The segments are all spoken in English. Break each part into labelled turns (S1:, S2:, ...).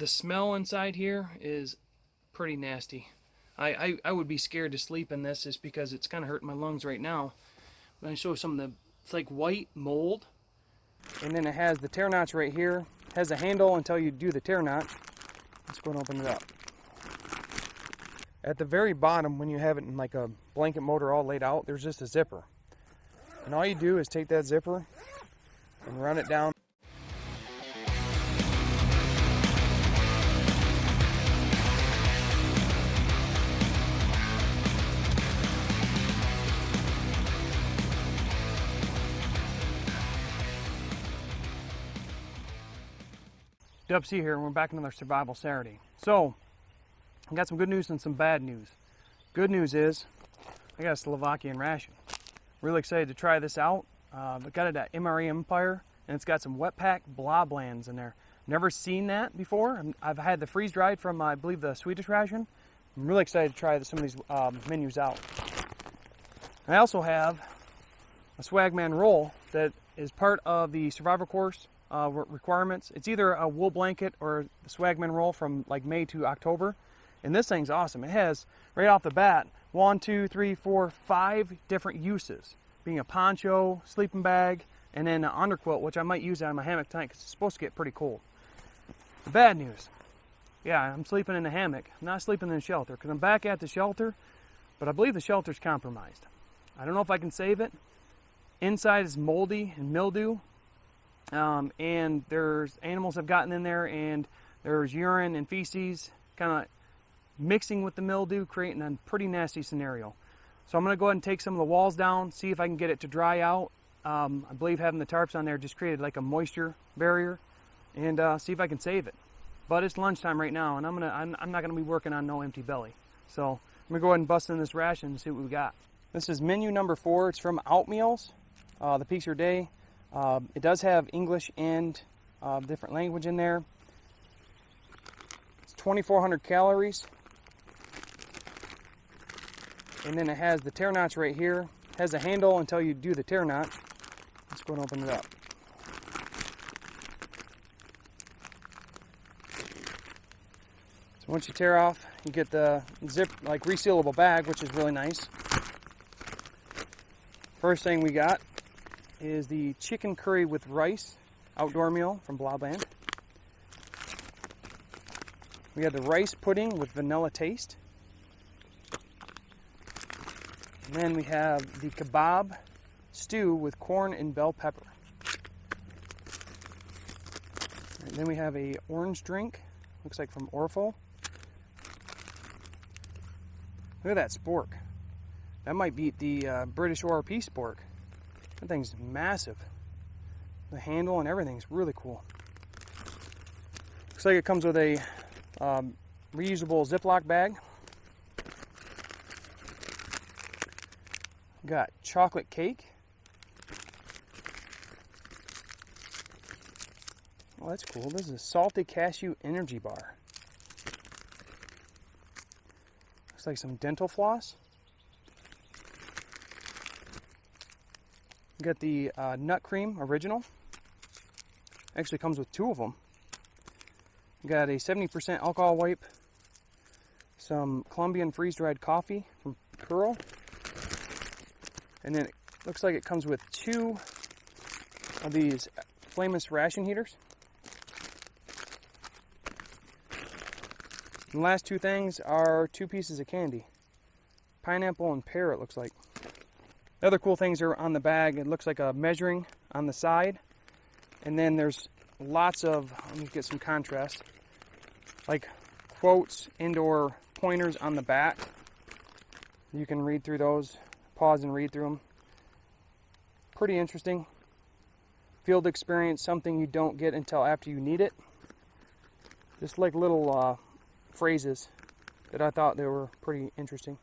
S1: The smell inside here is pretty nasty. I would be scared to sleep in this just because it's kind of hurting my lungs right now. But I show some of the, it's like white mold. And then it has the tear notch right here. It has a handle until you do the tear notch. Let's go and open it up. At the very bottom, when you have it in like a blanket motor all laid out, there's just a zipper. And all you do is take that zipper and run it down. dubc here, and we're back another Survival Saturday. So, I got some good news and some bad news. Good news is, I got a Slovakian Ration. Really excited to try this out. I got it at MRE Empire, and it's got some wet pack bloblands in there. Never seen that before. I've had the freeze dried from, I believe, the Swedish ration. I'm really excited to try some of these menus out. I also have a Swagman roll that is part of the survival course requirements. It's either a wool blanket or the Swagman roll from like May to October. And this thing's awesome. It has, right off the bat, 1, 2, 3, 4, 5 different uses. Being a poncho, sleeping bag, and then an underquilt, which I might use out of my hammock tonight because it's supposed to get pretty cold. The bad news. Yeah, I'm sleeping in the hammock. I'm not sleeping in the shelter because I'm back at the shelter, but I believe the shelter's compromised. I don't know if I can save it. Inside is moldy and mildew. And there's animals have gotten in there, and there's urine and feces kind of mixing with the mildew, creating a pretty nasty scenario. So I'm going to go ahead and take some of the walls down, see if I can get it to dry out. I believe having the tarps on there just created like a moisture barrier, and see if I can save it. But it's lunchtime right now, and I'm not going to be working on no empty belly. So I'm going to go ahead and bust in this ration and see what we got. This is menu number 4. It's from Outmeals, the Peaks Your Day. It does have English and different language in there. It's 2,400 calories. And then it has the tear notch right here. It has a handle until you do the tear notch. Let's go and open it up. So once you tear off, you get the zip, like resealable bag, which is really nice. First thing we got is the chicken curry with rice outdoor meal from Blobland. We have the rice pudding with vanilla taste. And then we have the kebab stew with corn and bell pepper. And then we have a orange drink, looks like from Orful. Look at that spork. That might beat the British ORP spork. That thing's massive. The handle and everything's really cool. Looks like it comes with a reusable Ziploc bag. Got chocolate cake. Oh, that's cool. This is a salty cashew energy bar. Looks like some dental floss. Got the nut cream original. Actually comes with 2 of them. Got a 70% alcohol wipe. Some Colombian freeze-dried coffee from Pearl. And then it looks like it comes with 2 of these flameless ration heaters. And the last 2 things are 2 pieces of candy. Pineapple and pear, it looks like. The other cool things are on the bag. It looks like a measuring on the side. And then there's lots of, let me get some contrast, like quotes and/or pointers on the back. You can read through those, pause and read through them. Pretty interesting. Field experience, something you don't get until after you need it. Just like little phrases that I thought they were pretty interesting.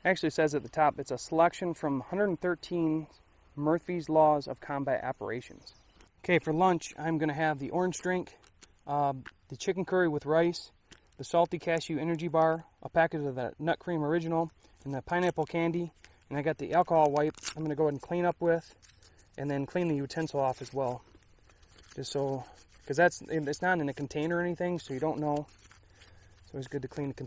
S1: Actually says at the top, it's a selection from 113 Murphy's Laws of Combat Operations. Okay, for lunch, I'm going to have the orange drink, the chicken curry with rice, the salty cashew energy bar, a packet of the nut cream original, and the pineapple candy. And I got the alcohol wipe I'm going to go ahead and clean up with, and then clean the utensil off as well, just so because it's not in a container or anything, so you don't know. So it's good to clean the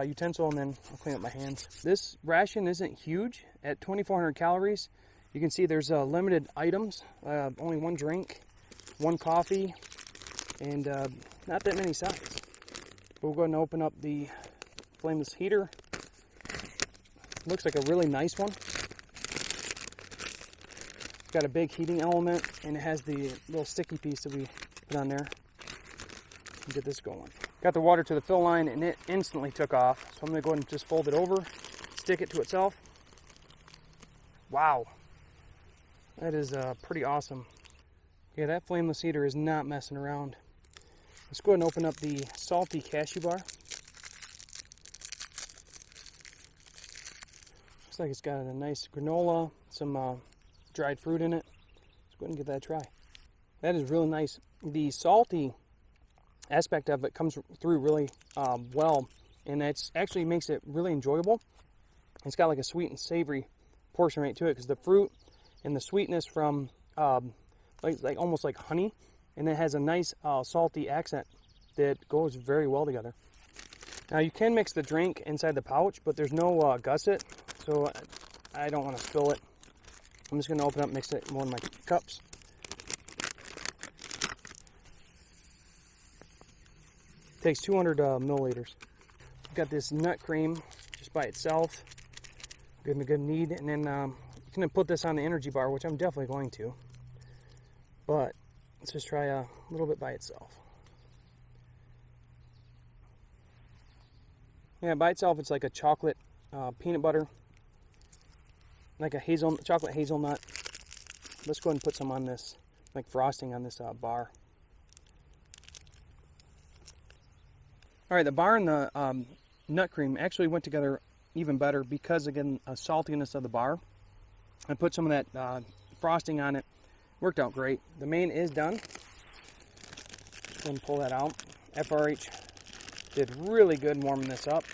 S1: utensil, and then I'll clean up my hands. This ration isn't huge at 2,400 calories. You can see there's limited items, only one drink, one coffee, and not that many sides. We'll go ahead and open up the flameless heater. Looks like a really nice one. It's got a big heating element, and it has the little sticky piece that we put on there. Get this going. Got the water to the fill line, and it instantly took off. So I'm going to go ahead and just fold it over, stick it to itself. Wow. That is pretty awesome. Yeah, that flameless heater is not messing around. Let's go ahead and open up the salty cashew bar. Looks like it's got a nice granola, some dried fruit in it. Let's go ahead and give that a try. That is really nice. The salty aspect of it comes through really well, and it actually makes it really enjoyable. It's got like a sweet and savory portion right to it, because the fruit and the sweetness from like almost like honey, and it has a nice salty accent that goes very well together. Now you can mix the drink inside the pouch, but there's no gusset, so I don't want to spill it. I'm just going to open up and mix it in one of my cups. Takes 200 milliliters. Got this nut cream just by itself. Give me a good knead, and then I'm going to put this on the energy bar, which I'm definitely going to. But let's just try a little bit by itself. Yeah, by itself it's like a chocolate peanut butter, like a chocolate hazelnut. Let's go ahead and put some on this, like frosting on this bar. Alright, the bar and the nut cream actually went together even better because, again, the saltiness of the bar. I put some of that frosting on it. Worked out great. The main is done. Just go and pull that out. FRH did really good in warming this up.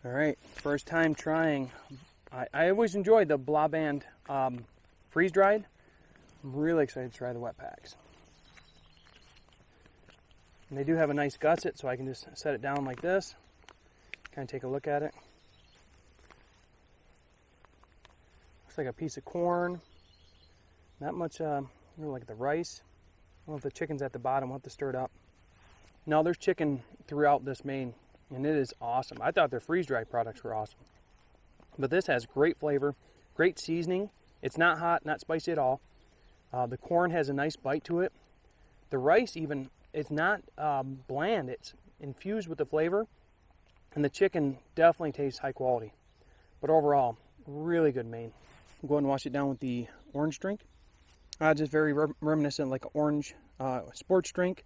S1: Alright, first time trying. I always enjoyed the Blah Band freeze-dried. I'm really excited to try the wet packs. And they do have a nice gusset, so I can just set it down like this. Kind of take a look at it. Looks like a piece of corn. Not much, like the rice. I don't know if the chicken's at the bottom. We'll have to stir it up. No, there's chicken throughout this main, and it is awesome. I thought their freeze-dried products were awesome. But this has great flavor, great seasoning. It's not hot, not spicy at all. The corn has a nice bite to it. The rice even, it's not bland. It's infused with the flavor. And the chicken definitely tastes high quality. But overall, really good main. I'll go ahead and wash it down with the orange drink. Just very reminiscent, like an orange sports drink.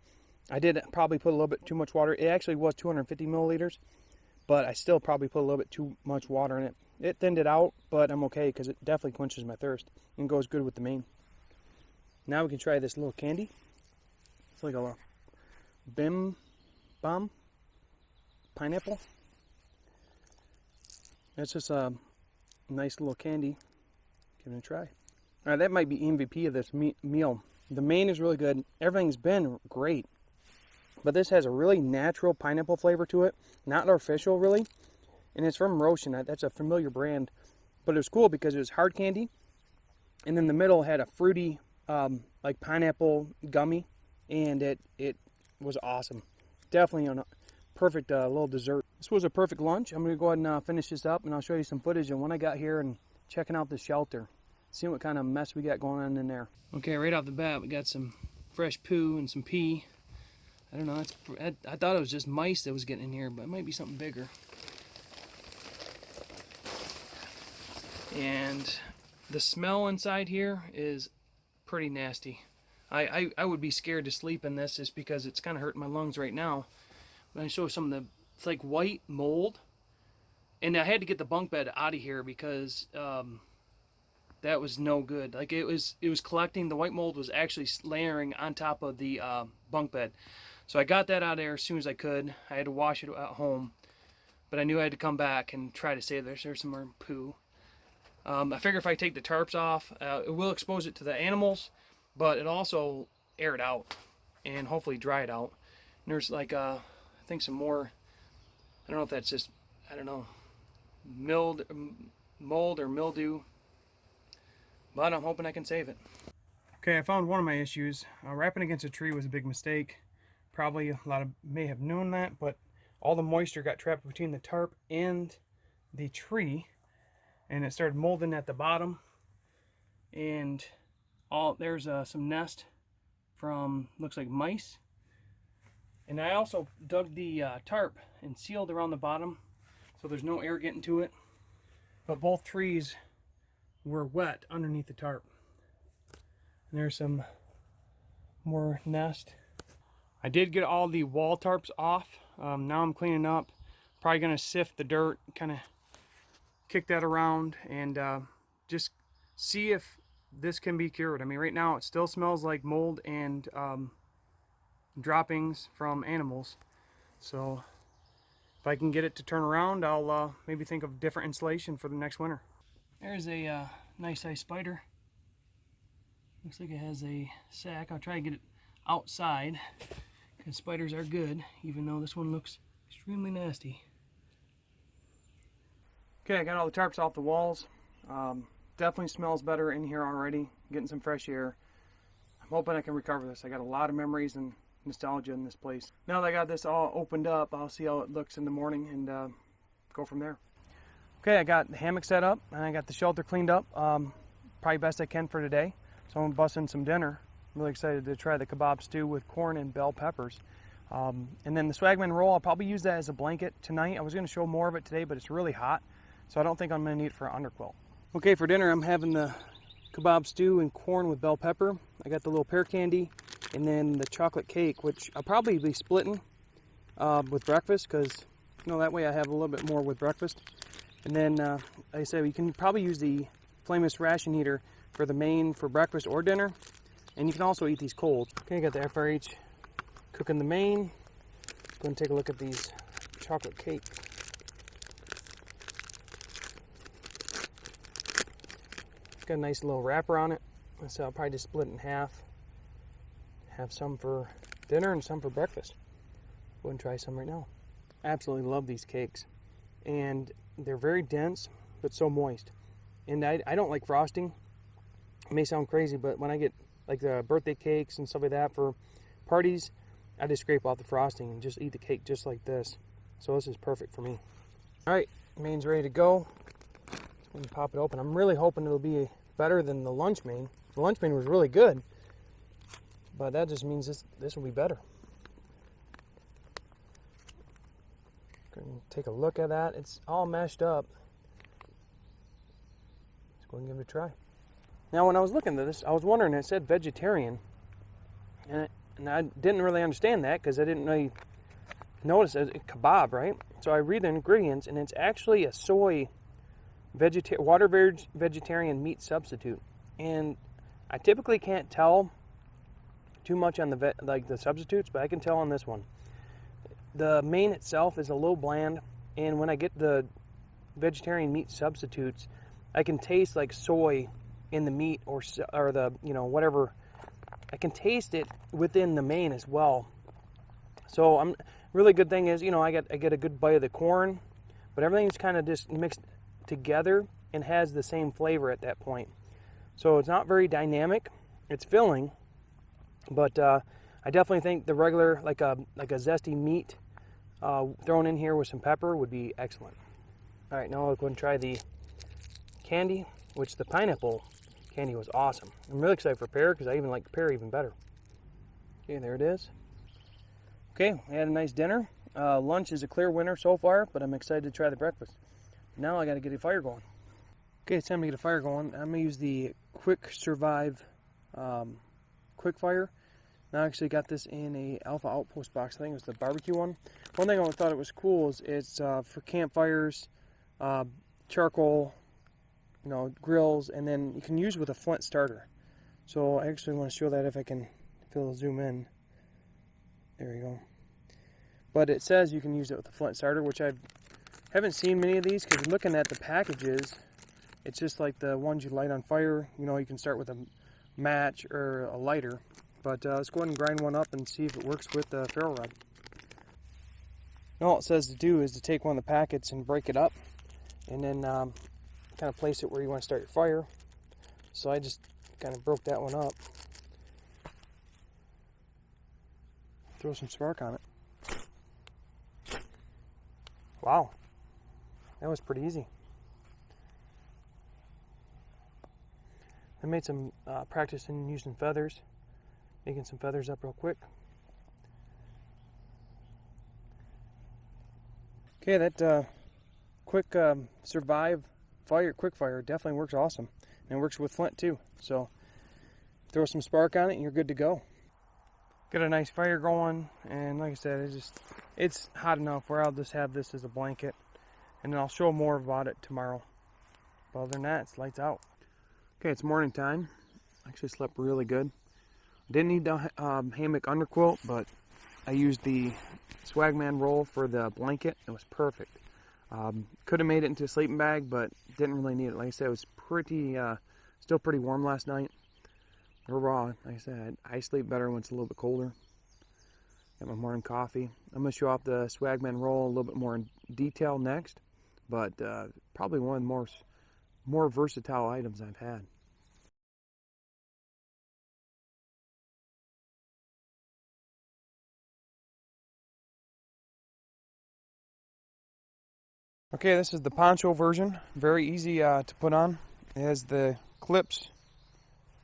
S1: I did probably put a little bit too much water. It actually was 250 milliliters, but I still probably put a little bit too much water in it. It thinned it out, but I'm okay because it definitely quenches my thirst and goes good with the main. Now we can try this little candy. It's like a Bim Bom pineapple. That's just a nice little candy. Give it a try. Alright, that might be MVP of this meal. The main is really good. Everything's been great. But this has a really natural pineapple flavor to it. Not artificial, really. And it's from Ration. That's a familiar brand. But it was cool because it was hard candy. And then the middle had a fruity, like pineapple gummy. And it was awesome. Definitely a perfect little dessert. This was a perfect lunch. I'm going to go ahead and finish this up. And I'll show you some footage of when I got here and checking out the shelter. See what kind of mess we got going on in there. Okay, right off the bat, we got some fresh poo and some pee. I don't know, I thought it was just mice that was getting in here, but it might be something bigger. And the smell inside here is pretty nasty. I would be scared to sleep in this just because it's kind of hurting my lungs right now. But I show some of the, it's like white mold. And I had to get the bunk bed out of here because that was no good. Like it was collecting. The white mold was actually layering on top of the bunk bed. So I got that out of there as soon as I could. I had to wash it at home, but I knew I had to come back and try to save this. There's some more poo. I figure if I take the tarps off, it will expose it to the animals, but it also air it out and hopefully dry it out. And there's like I think some more, I don't know if that's just, I don't know, mold or mildew, but I'm hoping I can save it. Okay, I found one of my issues. Wrapping against a tree was a big mistake. Probably a lot of may have known that, but all the moisture got trapped between the tarp and the tree, and it started molding at the bottom. And there's some nest from, looks like mice. And I also dug the tarp and sealed around the bottom so there's no air getting to it. But both trees were wet underneath the tarp. And there's some more nest. I did get all the wall tarps off. Now I'm cleaning up. Probably gonna sift the dirt, kind of kick that around, and just see if this can be cured. I mean, right now it still smells like mold and droppings from animals. So if I can get it to turn around, I'll maybe think of different insulation for the next winter. There's a nice sized spider. Looks like it has a sack. I'll try to get it outside because spiders are good, even though this one looks extremely nasty. Okay, I got all the tarps off the walls. Definitely smells better in here already. Getting some fresh air. I'm hoping I can recover this. I got a lot of memories and nostalgia in this place. Now that I got this all opened up, I'll see how it looks in the morning and go from there. Okay, I got the hammock set up and I got the shelter cleaned up. Probably best I can for today. So I'm busting some dinner. I'm really excited to try the kebab stew with corn and bell peppers. And then the Swagman roll, I'll probably use that as a blanket tonight. I was going to show more of it today, but it's really hot, so I don't think I'm going to need it for an underquilt. Okay, for dinner I'm having the kebab stew and corn with bell pepper. I got the little pear candy and then the chocolate cake, which I'll probably be splitting with breakfast, because you know, that way I have a little bit more with breakfast. And then like I said, you can probably use the flameless ration heater for the main for breakfast or dinner, and you can also eat these cold. Okay, I got the FRH cooking the main. Let's go and take a look at these chocolate cake. It's got a nice little wrapper on it, so I'll probably just split it in half. Have some for dinner and some for breakfast. Go and try some right now. Absolutely love these cakes, and they're very dense but so moist. And I don't like frosting. It may sound crazy, but when I get like the birthday cakes and stuff like that for parties, I just scrape off the frosting and just eat the cake just like this. So this is perfect for me. All right, main's ready to go. Let me pop it open. I'm really hoping it'll be better than the lunch main. The lunch main was really good, but that just means this will be better. Gonna take a look at that. It's all mashed up. Let's go and give it a try. Now, when I was looking at this, I was wondering, it said vegetarian, and I didn't really understand that because I didn't really notice a kebab, right? So I read the ingredients, and it's actually a soy vegetarian meat substitute. And I typically can't tell too much on the substitutes, but I can tell on this one. The main itself is a little bland, and when I get the vegetarian meat substitutes, I can taste like soy in the meat or the, you know, whatever. I can taste it within the main as well. So really good thing is, you know, I get a good bite of the corn, but everything's kind of just mixed together and has the same flavor at that point. So it's not very dynamic. It's filling, but I definitely think the regular, like a zesty meat thrown in here with some pepper would be excellent. All right, now I'll go and try the candy, which the pineapple candy was awesome. I'm really excited for pear because I even like pear even better. Okay, there it is. Okay, we had a nice dinner. Lunch is a clear winner so far, but I'm excited to try the breakfast. Now I got to get a fire going. Okay, it's time to get a fire going. I'm going to use the Quick Survive Quick Fire. Now I actually got this in a Alpha Outpost box. I think it was the barbecue one. One thing I thought it was cool is it's for campfires, charcoal, you know, grills, and then you can use it with a flint starter. So I actually want to show that if I can, if it'll zoom in. There we go. But it says you can use it with a flint starter, which I haven't seen many of these, because looking at the packages, it's just like the ones you light on fire. You know, you can start with a match or a lighter. But let's go ahead and grind one up and see if it works with the ferro rod. And all it says to do is to take one of the packets and break it up, and then kind of place it where you want to start your fire. So I just kind of broke that one up. Throw some spark on it. Wow, that was pretty easy. I made some practice in using feathers, making some feathers up real quick. Okay, that quick survive fire, quick fire definitely works awesome, and it works with flint too. So throw some spark on it, and you're good to go. Get a nice fire going, and like I said, it's hot enough where I'll just have this as a blanket, and then I'll show more about it tomorrow. But other than that, it's lights out. Okay, it's morning time. I actually slept really good. Didn't need the hammock underquilt, but I used the Swagman roll for the blanket. It was perfect. Could have made it into a sleeping bag, but didn't really need it. Like I said, it was pretty, still pretty warm last night. Raw, like I said, I sleep better when it's a little bit colder. Got my morning coffee. I'm going to show off the Swagman roll a little bit more in detail next, but probably one of the more versatile items I've had. Okay, this is the Poncho version. Very easy to put on. It has the clips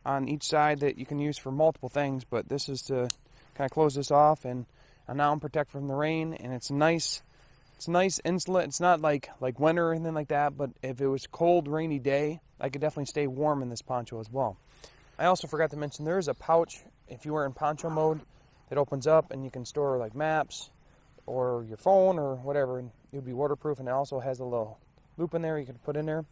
S1: on each side that you can use for multiple things, but this is to kind of close this off and now protect from the rain. And it's nice insulate. It's not like winter or anything like that, but if it was cold, rainy day, I could definitely stay warm in this poncho as well. I also forgot to mention there is a pouch if you are in poncho mode that opens up, and you can store like maps or your phone or whatever, and it would be waterproof. And it also has a little loop in there you could put in there.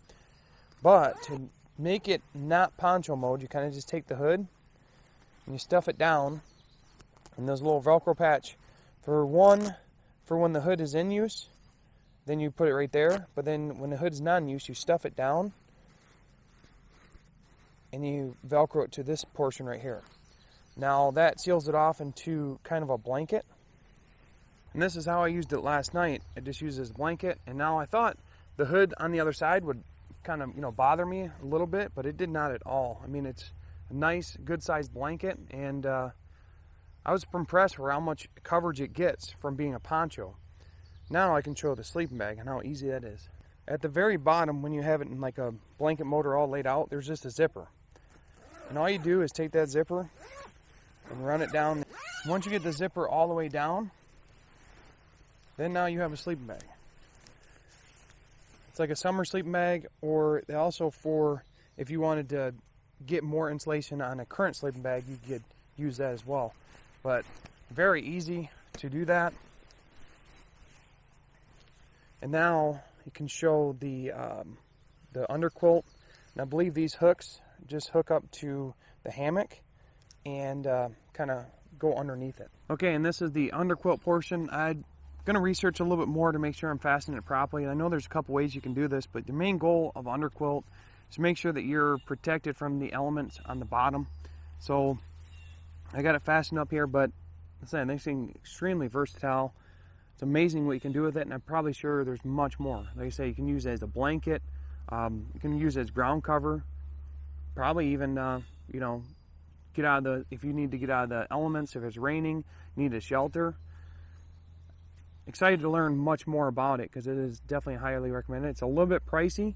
S1: But to make it not poncho mode, you kind of just take the hood and you stuff it down, and there's a little Velcro patch for when the hood is in use, then you put it right there. But then when the hood is not in use, you stuff it down and you Velcro it to this portion right here. Now that seals it off into kind of a blanket. And this is how I used it last night. I just used it as a blanket, and now I thought the hood on the other side would kind of, bother me a little bit, but it did not at all. I mean, it's a nice, good-sized blanket, and I was impressed for how much coverage it gets from being a poncho. Now I can show the sleeping bag and how easy that is. At the very bottom, when you have it in like a blanket motor all laid out, there's just a zipper. And all you do is take that zipper and run it down. Once you get the zipper all the way down, then now you have a sleeping bag. It's like a summer sleeping bag, or also for if you wanted to get more insulation on a current sleeping bag, you could use that as well. But very easy to do that. And now you can show the underquilt. And I believe these hooks just hook up to the hammock and kind of go underneath it. Okay, and this is the underquilt portion. I'm going to research a little bit more to make sure I'm fastening it properly. I know there's a couple ways you can do this, but the main goal of underquilt is to make sure that you're protected from the elements on the bottom. So I got it fastened up here, but I'm saying this thing extremely versatile. It's amazing what you can do with it, and I'm probably sure there's much more. Like I say, you can use it as a blanket. You can use it as ground cover. Probably even, get out of the, if you need to get out of the elements, if it's raining, you need a shelter. Excited to learn much more about it because it is definitely highly recommended. It's a little bit pricey,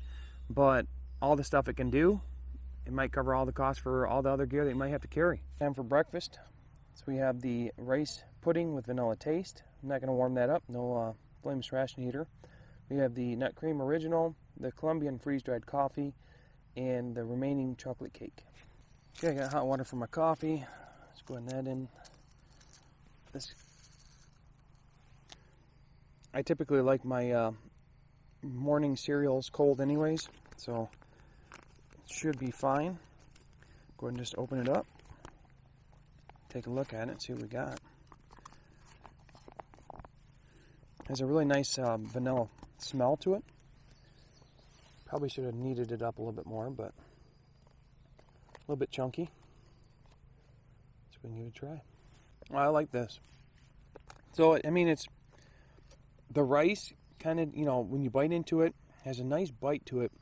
S1: but all the stuff it can do, it might cover all the costs for all the other gear that you might have to carry. Time for breakfast. So we have the rice pudding with vanilla taste. I'm not going to warm that up. No flameless ration heater. We have the nut cream original, the Colombian freeze-dried coffee, and the remaining chocolate cake. Okay, I got hot water for my coffee. Let's go ahead and add in this. I typically like my morning cereals cold anyways, so it should be fine. Go ahead and just open it up. Take a look at it and see what we got. Has a really nice vanilla smell to it. Probably should have kneaded it up a little bit more, but a little bit chunky. So we can give it a try. Well, I like this. So, I mean, it's the rice kind of, you know, when you bite into it, has a nice bite to it.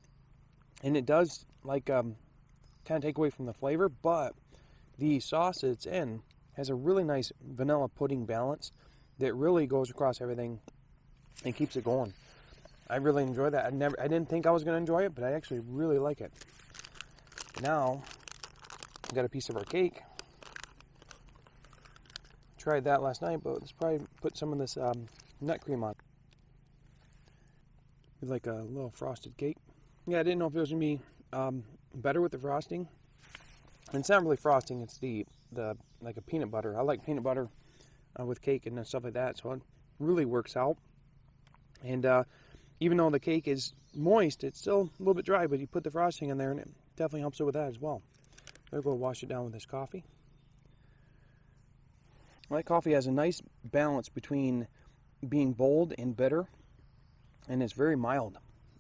S1: And it does, like, kind of take away from the flavor, but the sauce it's in has a really nice vanilla pudding balance that really goes across everything and keeps it going. I really enjoy that. I didn't think I was going to enjoy it, but I actually really like it. Now, I've got a piece of our cake. Tried that last night, but let's probably put some of this nut cream on. Like a little frosted cake. Yeah, I didn't know if it was going to be better with the frosting. And it's not really frosting, it's the like a peanut butter. I like peanut butter with cake and stuff like that, so it really works out. And even though the cake is moist, it's still a little bit dry, but you put the frosting in there and it definitely helps it with that as well. I'll go wash it down with this coffee. My coffee has a nice balance between being bold and bitter, and it's very mild.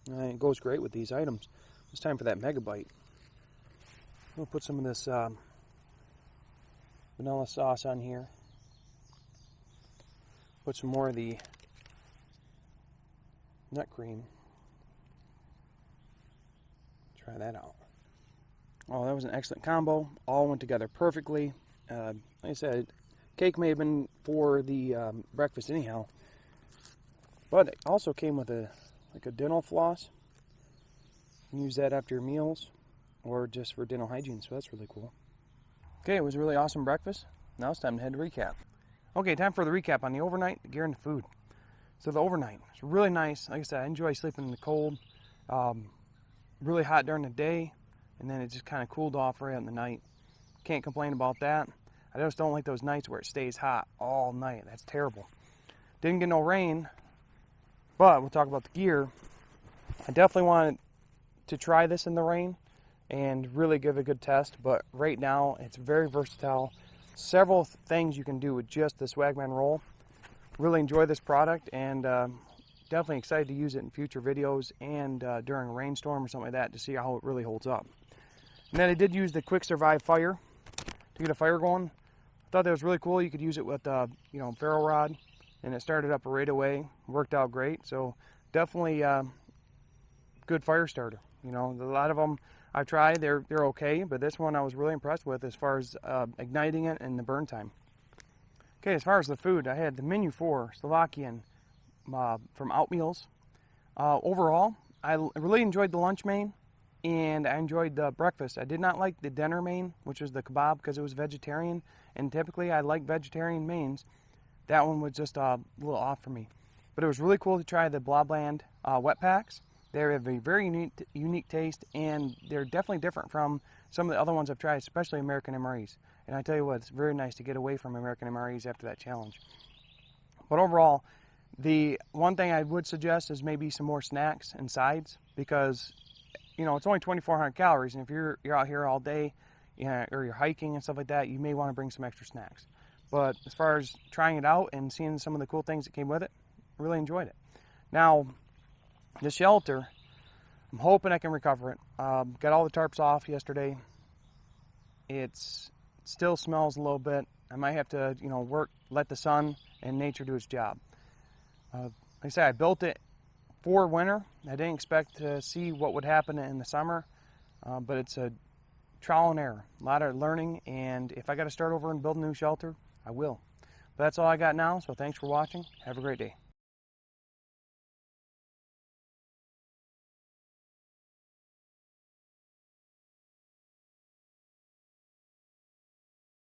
S1: It goes great with these items. It's time for that mega bite. We'll put some of this vanilla sauce on here. Put some more of the nut cream. Try that out. Oh, that was an excellent combo. All went together perfectly. Like I said, cake may have been for the breakfast anyhow, but it also came with a dental floss. You can use that after your meals or just for dental hygiene, so that's really cool. Okay, it was a really awesome breakfast. Now it's time to head to recap. Okay, time for the recap on the overnight, the gear, and the food. So the overnight was really nice. Like I said, I enjoy sleeping in the cold. Really hot during the day, and then it just kind of cooled off right in the night. Can't complain about that. I just don't like those nights where it stays hot all night. That's terrible. Didn't get no rain, but we'll talk about the gear. I definitely wanted to try this in the rain and really give it a good test, but right now it's very versatile. Several things you can do with just the Swagman roll. Really enjoy this product, and definitely excited to use it in future videos and during a rainstorm or something like that to see how it really holds up. And then I did use the Quick Survive Fire to get a fire going. I thought that was really cool. You could use it with ferro rod, and it started up right away. Worked out great. So definitely good fire starter. You know, a lot of them I've tried, they're okay, but this one I was really impressed with as far as igniting it and the burn time. Okay, as far as the food, I had the menu for Slovakian from Outmeals. Overall, I really enjoyed the lunch main, and I enjoyed the breakfast. I did not like the dinner main, which was the kebab, because it was vegetarian, and typically I like vegetarian mains. That one was just a little off for me. But it was really cool to try the Blobland wet packs. They have a very unique taste, and they're definitely different from some of the other ones I've tried, especially American MREs. And I tell you what, it's very nice to get away from American MREs after that challenge. But overall, the one thing I would suggest is maybe some more snacks and sides, because you know it's only 2,400 calories, and if you're out here all day, or you're hiking and stuff like that, you may want to bring some extra snacks. But as far as trying it out and seeing some of the cool things that came with it, I really enjoyed it. Now, the shelter, I'm hoping I can recover it. Got all the tarps off yesterday. It still smells a little bit. I might have to, let the sun and nature do its job. Like I said, I built it for winter. I didn't expect to see what would happen in the summer, but it's a trial and error. A lot of learning, and if I got to start over and build a new shelter, I will. But that's all I got now, so thanks for watching. Have a great day.